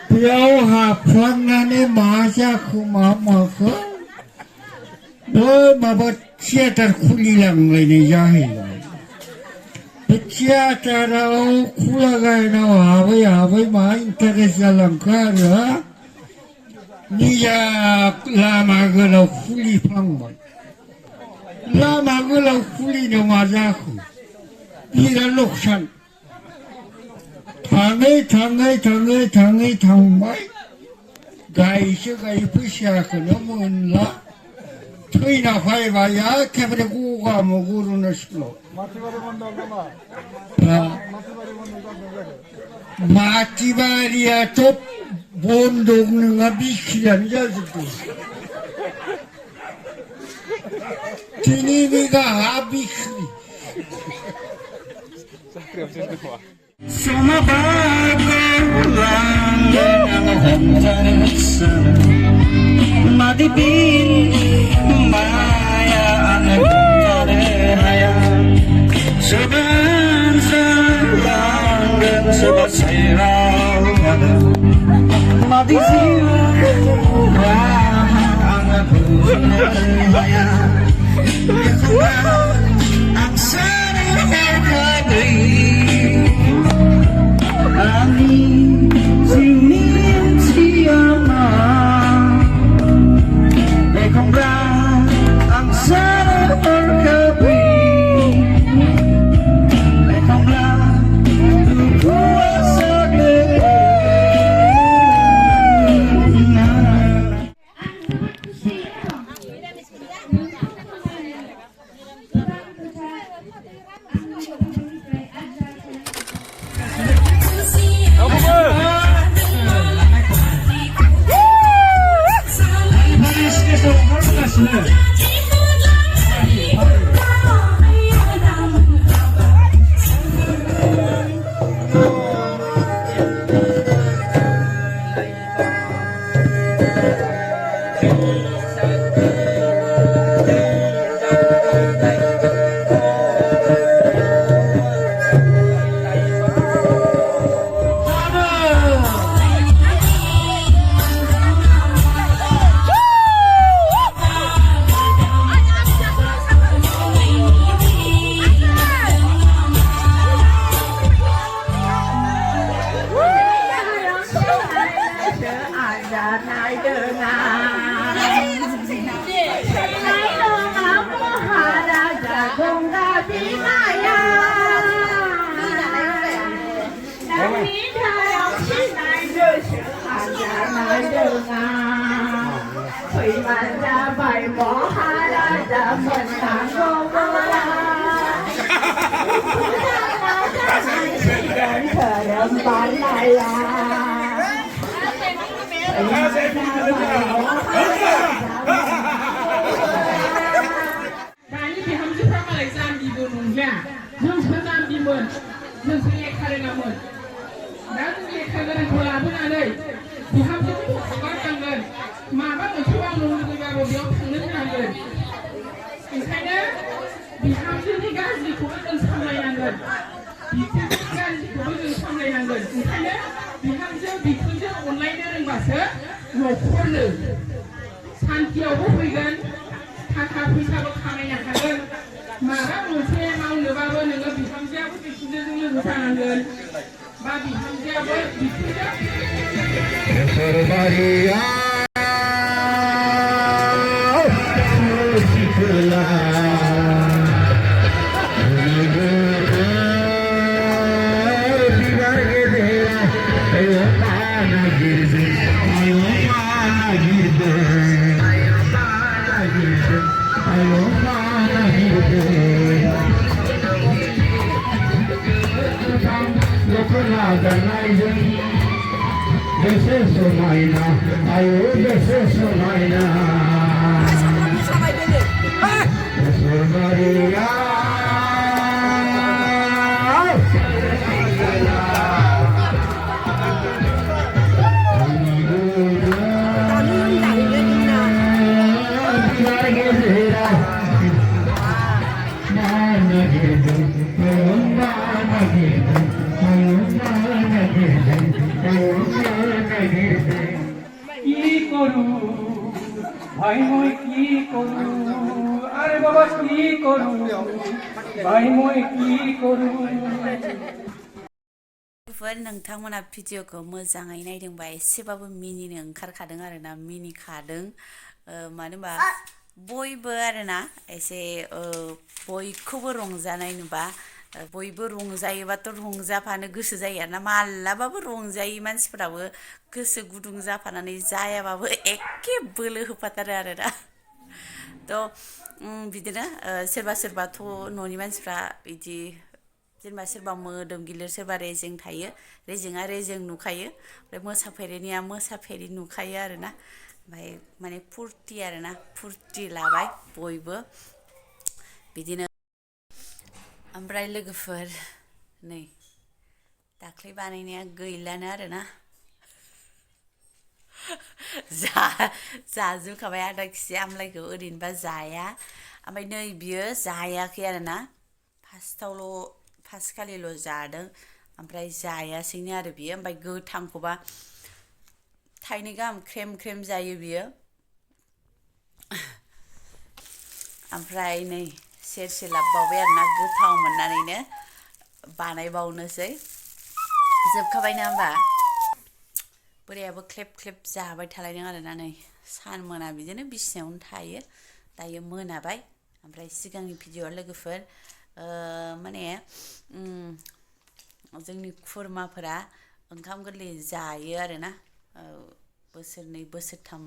बेयाव हाबफ्लांनानै मा जाखो मा माखो माबा थियेटार खुलिलांलायनाय जाहैबाय बे थियेटाराव खुला गायनाव हाबै हाबै मा इन्टारेस्ट जालांखो आरो निजा लामा गोलाव खुलिफ्लांबाय लामा गोलाव खुलिनो मा जाखो बिराद लकसान थाङै थाङै थाङै थाङै थांबाय गायसो गाय फैसाखौनो मोनला थैना फैबाय एखेबारे गगा मुगुरुनो स्कुलाव माथिबारियाथ' बन्दक नङा बिखियानो जाजोबदों 3 बिगा हा बिख्रि Sama bagulang ang hantaran sana Madipin maya ang hantaran Saban sa langgan sabat sayraw Madisiw ang hantaran Ang sana ang kagay Ani singin siapa Lekongga ang sarap berkepi Lekongga kuasa Tadi bihamnya malai zambi bunungnya, jumpa zambi mun, jumpa lekharenga mun. Dan lekharenga bola pun ada. Bihamnya tu kabar kangen, mama tu cuma nunggu juga bobiong kangen kangen. Makanya bihamnya ni gazi kuat sampai kangen. Bihamnya gazi kuat sampai kangen. Makanya bihamnya bihamnya online orang bahasa nokkorno. Santiago fैगोन थाखा फैसाबो खामायनो हागोन माबा मोनसे मावनोबाबो नोङो बिहामजोआबो बिखुनजोजों लोगो जानांगोन बा बिहामजोआबो janai deseso maina ayo deseso maina Maria আমায় ভেবে কি করু ভাই মই কি করু আরে বাবা কি করু ভাই মই কি করু नोंथांमोना भिडिअखौ मोजाङै नायदोंबा एसेबाबो मिनिनो ओंखारखादों आरोना मिनिखादों मानो होनबा बयबो आरोना एसे बयखौबो रंजानाय नुबा बयबो रंजायोबाथ' रंजाफानो गोसो जायो आरोना मालाबाबो रंजायै मानसिफोराबो गोसो गुदुं जाफानानै जायाबाबो एखे बोलो होफाथारो आरोना थ' बिदिनो सोरबा सोरबाथ' न'नि मानसिफ्रा बिदि जेनेबा सोरबा मोदोम गिलिर सोरबा रेजें थायो रेजेंआ रेजें नुखायो ओमफ्राय मोसाफेरिनिया मोसाफेरि नुखायो आरोना ओमफ्राय माने फुरथि आरोना फुरथि लाबाय बयबो बिदिनो ओमफ्राय लोगोफोर नै दाख्लै बानायनाया गैलानो आरोना जाजोबखाबाय आधा केजि आमलाइखौ ओरैनोबा जाया ओमफ्राय नै बियो जायाखै आरोना फार्स्ट खालिल' जादों ओमफ्राय जायासैनो आरो बियो ओमफ्राय गोथांखौबा थाइनै गाहाम ख्रेम ख्रेम जायो बियो ओमफ्राय नै सेरसे लाबोबावबाय आरोना गोथाव मोननानैनो बानायबावनोसै जोबखाबायना होमबा बोरायाबो ख्लेब ख्लेब जाबाय थालायदों आरोना नै सान मोना बिदिनो बिसिनायावनो थायो दायो मोनाबाय ओमफ्राय सिगांनि भिडिअ'आ लोगोफोर माने जोंनि खुरमाफोरा ओंखाम गोरलै जायो आरोना बोसोरनै बोसोरथाम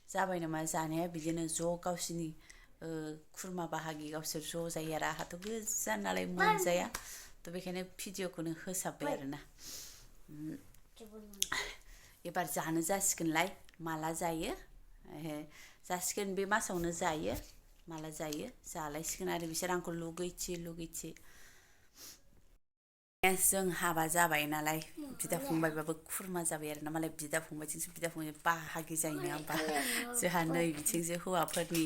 जाबाय नामा जानाया बिदिनो ज' गावसिनि खुरमा बाहागि गावसोर ज' जायो आरो आंहाथ' गोजान नालाय मोनजाया थ' बेखायनो भिडिअ'खौनो होसाबबाय आरोना एबार जानो जासिगोनलाय माला जायो जासिगोन बे मासावनो जायो माला जायो जालायसिगोन आरो बिसोर आंखौ लुगैथि लुगैथि जों हाबा जाबाय नालाय बिदा फंबायबाबो खुरमा जाबाय आरोना मालाय बिदा फंबायजोंसो बिदा फंबाय बाहागि जायो नङा होमबा जोंहा नै बिथिंसो हौवाफोरनि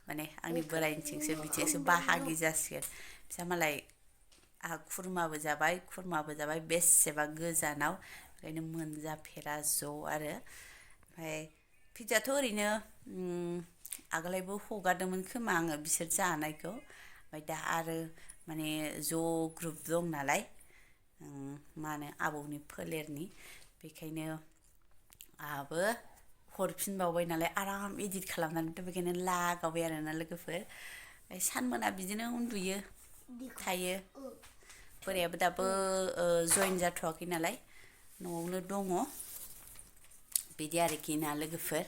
माने आंनि बोरायनिथिंसो बिथिंसो बाहागि जासिगोन बिसा मालाय आंहा खुरमाबो जाबाय बेसेबा गोजानाव ओंखायनो मोनजाफेरा ज' आरो ओमफ्राय भिडिअ'आथ' ओरैनो आगोलायबो हगारदोंमोन खोमा आङो बिसोर जानायखौ ओमफ्राय दा आरो माने ज' ग्रुप दं नालाय मा होनो आबौनि फोलेरनि बेखायनो आहाबो हरफिनबावबाय नालाय आराम इदिट खालामनानैथ' बेखायनो लागावबाय आरोना लोगोफोर सान मोना बिदिनो उन्दुयो थायो बोरायाबो दाबो जइन जाथ'वाखै नालाय न'आवनो दङ बिदि आरोखि ना लोगोफोर